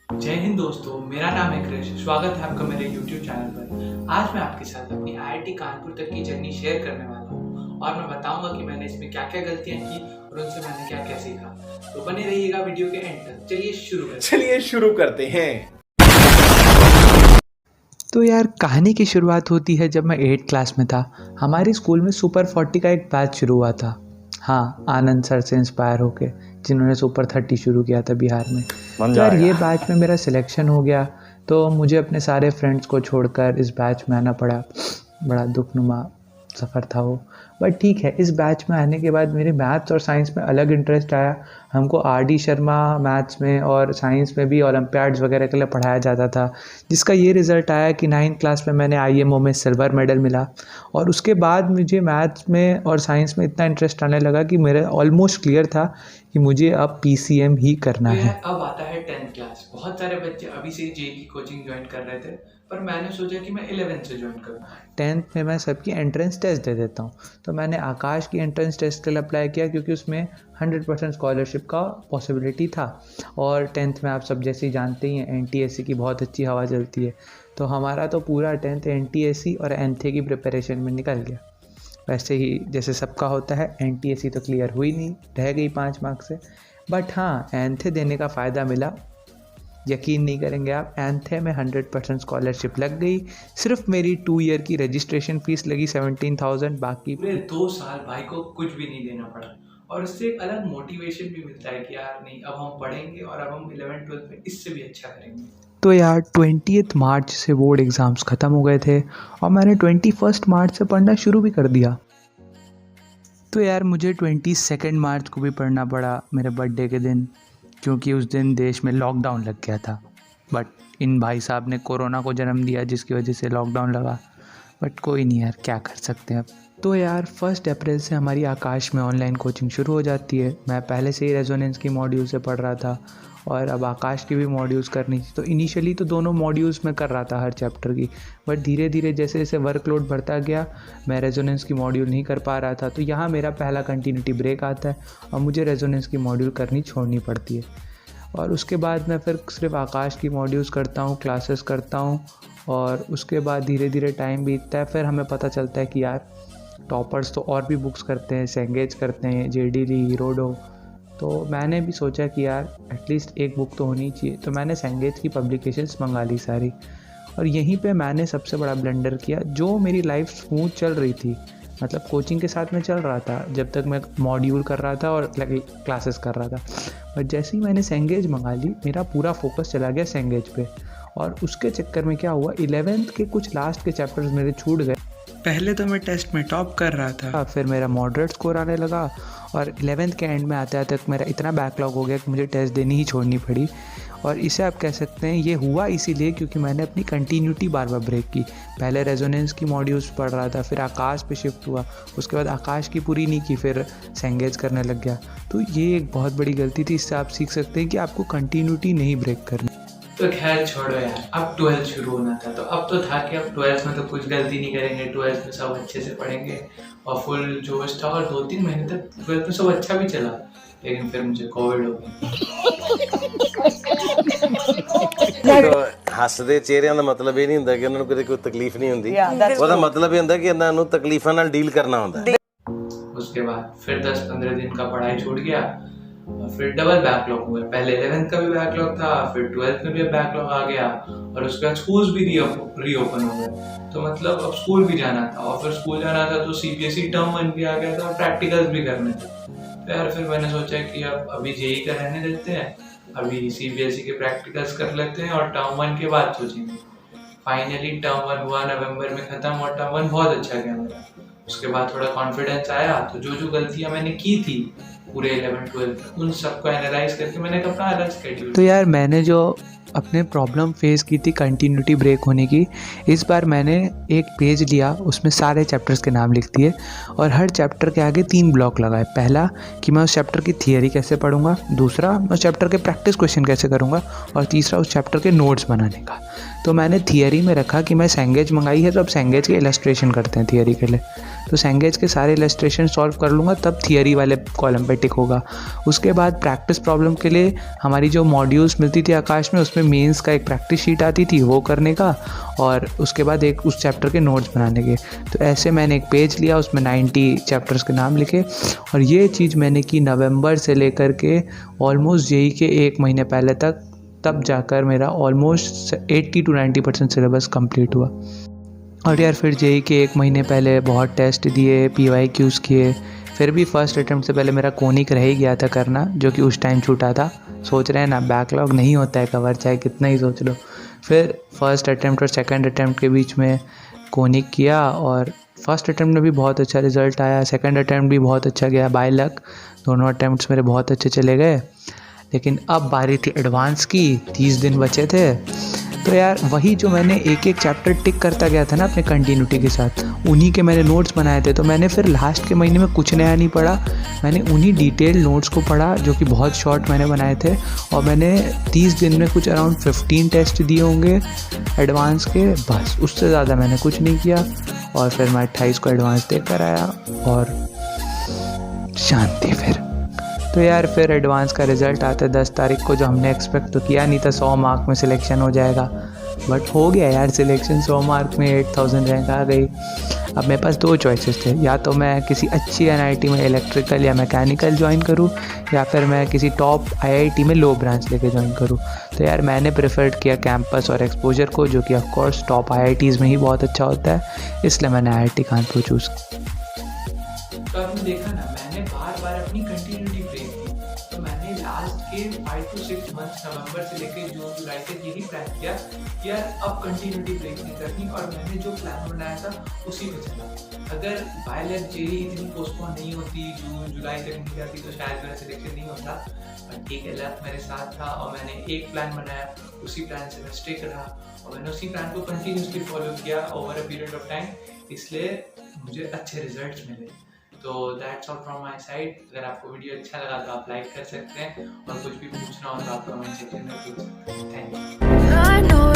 जय हिंद दोस्तों, मेरा नाम है क्रिश। स्वागत है आपका मेरे YouTube चैनल पर। आज मैं आपके साथ अपनी IIT कानपुर तक की जर्नी शेयर करने वाला हूँ और मैं बताऊंगा कि मैंने इसमें क्या-क्या गलतियाँ की और उनसे मैंने क्या-क्या सीखा। तो बने रहिएगा वीडियो के एंड तक। चलिए शुरू करते हैं। तो यार कहानी की शुरुआत होती है जब मैं 8th क्लास में था। हमारे स्कूल में सुपर 40 का एक बैच शुरू हुआ था। हाँ, आनंद सर से इंस्पायर होके, जिन्होंने सुपर 30 शुरू किया था बिहार में। तो यार ये बैच में मेरा सिलेक्शन हो गया, तो मुझे अपने सारे फ्रेंड्स को छोड़कर इस बैच में आना पड़ा। बड़ा दुखनुमा सफ़र था वो, बट ठीक है। इस बैच में आने के बाद मेरे मैथ्स और साइंस में अलग इंटरेस्ट आया। हमको RD शर्मा मैथ्स में और साइंस में भी ओलंपियाड्स वगैरह के लिए पढ़ाया जाता था, जिसका ये रिज़ल्ट आया कि 9th क्लास में मैंने IMO में सिल्वर मेडल मिला। और उसके बाद मुझे मैथ्स में और साइंस में इतना इंटरेस्ट आने लगा कि मेरा ऑलमोस्ट क्लियर था कि मुझे अब PCM ही करना तो है। यार अब आता है 10th क्लास। बहुत सारे बच्चे अभी से जेई की कोचिंग ज्वाइन कर रहे थे, पर मैंने सोचा कि मैं 11th से ज्वाइन करूँ। 10th में मैं सबकी एंट्रेंस टेस्ट दे देता हूँ। तो मैंने आकाश की एंट्रेंस टेस्ट के लिए अप्लाई किया, क्योंकि उसमें 100% स्कॉलरशिप का पॉसिबिलिटी था। और 10th में आप सब जैसे ही जानते ही हैं, NTSC की बहुत अच्छी हवा चलती है। तो हमारा तो पूरा 10th NTSC और एंथे की प्रिपरेशन में निकल गया। वैसे ही जैसे सबका होता है, NTSC तो क्लियर हुई नहीं, रह गई 5 मार्क्स से। बट हाँ, एंथे देने का फ़ायदा मिला। यकीन नहीं करेंगे आप, एंथे में 100% स्कॉलरशिप लग गई। सिर्फ मेरी 2 ईयर की रजिस्ट्रेशन फ़ीस लगी 17,000, बाकी पूरे 2 साल भाई को कुछ भी नहीं देना पड़ा और उससे एक अलग मोटिवेशन भी मिलता है कि यार नहीं, अब हम पढ़ेंगे और अब हम 11th-12th में इससे भी अच्छा करेंगे। तो यार 20th मार्च से बोर्ड एग्ज़ाम्स ख़त्म हो गए थे और मैंने 21st मार्च से पढ़ना शुरू भी कर दिया। तो यार मुझे 22 मार्च को भी पढ़ना पड़ा, मेरे बर्थडे के दिन, क्योंकि उस दिन देश में लॉकडाउन लग गया था। बट इन भाई साहब ने कोरोना को जन्म दिया, जिसकी वजह से लॉकडाउन लगा। बट कोई नहीं यार, क्या कर सकते हैं अब। तो यार 1 अप्रैल से हमारी आकाश में ऑनलाइन कोचिंग शुरू हो जाती है। मैं पहले से ही रेजोनेंस की मॉड्यूल से पढ़ रहा था और अब आकाश की भी मॉड्यूल्स करनी थी। तो इनिशियली तो दोनों मॉड्यूल्स में कर रहा था हर चैप्टर की, बट धीरे धीरे जैसे जैसे वर्कलोड बढ़ता गया, मैं रेजोनेंस की मॉड्यूल नहीं कर पा रहा था। तो यहाँ मेरा पहला कंटिन्यूटी ब्रेक आता है और मुझे रेजोनेंस की मॉड्यूल करनी छोड़नी पड़ती है। और उसके बाद मैं फिर सिर्फ आकाश की मॉड्यूल्स करता हूँ, क्लासेस करता हूँ। और उसके बाद धीरे धीरे टाइम बीतता है, फिर हमें पता चलता है कि यार टॉपर्स तो और भी बुक्स करते हैं, सेंगेज करते हैं, JDD, हीरोडो। तो मैंने भी सोचा कि यार एटलीस्ट एक बुक तो होनी चाहिए। तो मैंने सेंगेज की पब्लिकेशंस मंगा ली सारी। और यहीं पे मैंने सबसे बड़ा ब्लंडर किया। जो मेरी लाइफ स्मूथ चल रही थी, मतलब कोचिंग के साथ में चल रहा था जब तक मैं मॉड्यूल कर रहा था और क्लासेस कर रहा था, बट जैसे ही मैंने सेंगेज मंगा ली, मेरा पूरा फोकस चला गया सेंगेज पे। और उसके चक्कर में क्या हुआ, 11th के कुछ लास्ट के चैप्टर्स मेरे छूट गए। पहले तो मैं टेस्ट में टॉप कर रहा था, फिर मेरा मॉडरेट स्कोर आने लगा और 11th के एंड में आते आते मेरा इतना बैकलॉग हो गया कि मुझे टेस्ट देनी ही छोड़नी पड़ी। और इसे आप कह सकते हैं ये हुआ इसीलिए क्योंकि मैंने अपनी कंटिन्यूटी बार बार ब्रेक की। पहले रेजोनेंस की मॉड्यूल्स पढ़ रहा था, फिर आकाश पे शिफ्ट हुआ, उसके बाद आकाश की पूरी नहीं की, फिर सेंगेज करने लग गया। तो ये एक बहुत बड़ी गलती थी। इससे आप सीख सकते हैं कि आपको कंटिन्यूटी नहीं ब्रेक करनी। तो खैर छोड़ो यार, अब 12th शुरू होना था, तो अब तो था कि अब 12th में तो कुछ गलती नहीं करेंगे, 12th में सब अच्छे से पढ़ेंगे और फुल जोश था। और 2-3 महीने तक 12th में सब अच्छा भी चला, लेकिन फिर मुझे कोविड हो ਗਈ। ਹੱਸਦੇ ਚਿਹਰਿਆਂ ਦਾ ਮਤਲਬ ਇਹ ਨਹੀਂ ਹੁੰਦਾ ਕਿ ਉਹਨਾਂ ਨੂੰ ਕਦੇ ਕੋਈ ਤਕਲੀਫ ਨਹੀਂ ਹੁੰਦੀ। ਉਹਦਾ ਮਤਲਬ ਇਹ ਹੁੰਦਾ ਕਿ ਇਹਨਾਂ ਨੂੰ ਤਕਲੀਫਾਂ ਨਾਲ ਡੀਲ ਕਰਨਾ ਹੁੰਦਾ ਹੈ। उसके बाद फिर 10-15 दिन का पढ़ाई छूट गया और फिर डबल बैकलॉग हुआ। पहले 11th का भी बैकलॉग था, फिर 12th में भी बैकलॉग आ गया और उसके बाद स्कूल्स भी रीओपन हो गए। तो मतलब अब स्कूल भी जाना था और फिर स्कूल जाना था तो CBSE टर्म 1 भी आ गया था और प्रैक्टिकल्स भी करने थे। तो यार फिर मैंने सोचा कि अब अभी जेई का रहने देते हैं, अभी CBSE के प्रैक्टिकल्स कर लेते हैं और टर्म 1 के बाद सोचेंगे। फाइनली टर्म 1 हुआ, नवंबर में ख़त्म और टर्म 1 बहुत अच्छा गया मेरा। उसके बाद थोड़ा कॉन्फिडेंस आया, तो जो गलतियां मैंने की थी पूरे 11th-12th उन सबको एनालाइज करके मैंने एक अपना अलग स्केड्यूल। तो यार मैंने जो अपने प्रॉब्लम फेस की थी कंटिन्यूटी ब्रेक होने की, इस बार मैंने एक पेज लिया, उसमें सारे चैप्टर्स के नाम लिख दिए और हर चैप्टर के आगे 3 ब्लॉक लगाए। पहला कि मैं उस चैप्टर की थियरी कैसे पढ़ूंगा, दूसरा मैं उस चैप्टर के प्रैक्टिस क्वेश्चन कैसे करूंगा और तीसरा उस चैप्टर के नोट्स बनाने का। तो मैंने थियरी में रखा कि मैं सेंगेज मंगाई है, तो अब सेंगेज के इलस्ट्रेशन करते हैं थियरी के लिए। तो तो सेंगेज के सारे इलस्ट्रेशन सॉल्व कर लूँगा, तब थियरी वाले कॉलम पे टिक होगा। उसके बाद प्रैक्टिस प्रॉब्लम के लिए हमारी जो मॉड्यूल्स मिलती थी आकाश में, उसमें मेंस का एक प्रैक्टिस शीट आती थी, वो करने का, और उसके बाद एक उस चैप्टर के नोट्स बनाने के। तो ऐसे मैंने एक पेज लिया, उसमें 90 चैप्टर्स के नाम लिखे, और ये चीज़ मैंने की नवंबर से लेकर के ऑलमोस्ट जेई के 1 महीने पहले तक। तब जाकर मेरा ऑलमोस्ट 80 to 90% सिलेबस कंप्लीट हुआ। और यार फिर जेई के 1 महीने पहले बहुत टेस्ट दिए, PYQs किए, फिर भी फर्स्ट अटैम्प्ट से पहले मेरा कोनिक रह ही गया था करना, जो कि उस टाइम छूटा था। सोच रहे हैं ना, बैकलॉग नहीं होता है कवर, चाहे कितना ही सोच लो। फिर फर्स्ट अटैम्प्ट और सेकंड अटैम्प्ट के बीच में कोनिक किया, और फर्स्ट अटैम्प्ट में भी बहुत अच्छा रिज़ल्ट आया, सेकंड अटैम्प्ट भी बहुत अच्छा गया, बाय लक दोनों अटैम्प्ट्स मेरे बहुत अच्छे चले गए। लेकिन अब बारी थी एडवांस की, 30 दिन बचे थे। तो यार वही जो मैंने एक एक चैप्टर टिक करता गया था ना अपने कंटिन्यूटी के साथ, उन्हीं के मैंने नोट्स बनाए थे। तो मैंने फिर लास्ट के महीने में कुछ नया नहीं पढ़ा, मैंने उन्हीं डिटेल नोट्स को पढ़ा जो कि बहुत शॉर्ट मैंने बनाए थे। और मैंने 30 दिन में कुछ अराउंड 15 टेस्ट दिए होंगे एडवांस के, बस उससे ज़्यादा मैंने कुछ नहीं किया। और फिर मैं 28 को एडवांस दे कर आया, और शांति फिर। तो यार फिर एडवांस का रिज़ल्ट आता है 10 तारीख को, जो हमने एक्सपेक्ट तो किया नहीं था 100 मार्क में सिलेक्शन हो जाएगा, बट हो गया यार सिलेक्शन। 100 मार्क में 8000 रैंक आ गई। अब मेरे पास 2 चॉइसेस थे, या तो मैं किसी अच्छी NIT में इलेक्ट्रिकल या मैकेनिकल ज्वाइन करूँ, या फिर मैं किसी टॉप IIT में लो ब्रांच लेके ज्वाइन करूँ। तो यार मैंने प्रेफर्ड किया कैंपस और एक्सपोजर को, जो कि ऑफकोर्स टॉप IITs में ही बहुत अच्छा होता है, इसलिए मैंने IIT कानपुर चूज़। तो आपने देखा ना, मैंने बार बार अपनी कंटिन्यूटी ब्रेक की। तो मैंने लास्ट के 5 to 6 मंथ्स, नवंबर से लेकर जून जुलाई तक यही प्लान किया कि यार अब कंटिन्यूटी ब्रेक नहीं करनी, और मैंने जो प्लान बनाया था उसी पे चला। अगर बाय लक जेई इतनी पोस्टपोन नहीं होती, जून जुलाई तक नहीं जाती, तो शायद मेरा सिलेक्शन नहीं होता। पर ठीक है, लक मेरे साथ था, और मैंने एक प्लान बनाया, उसी प्लान से मैं स्टिक रहा, और मैंने उसी प्लान को कंटिन्यूसली फॉलो किया over a period of time, इसलिए मुझे अच्छे रिजल्ट्स मिले। तो that's all from my side. अगर आपको वीडियो अच्छा लगा तो आप लाइक कर सकते हैं, और कुछ भी पूछना हो तो आप कमेंट सेक्शन में पूछ सकते हैं। Thank you.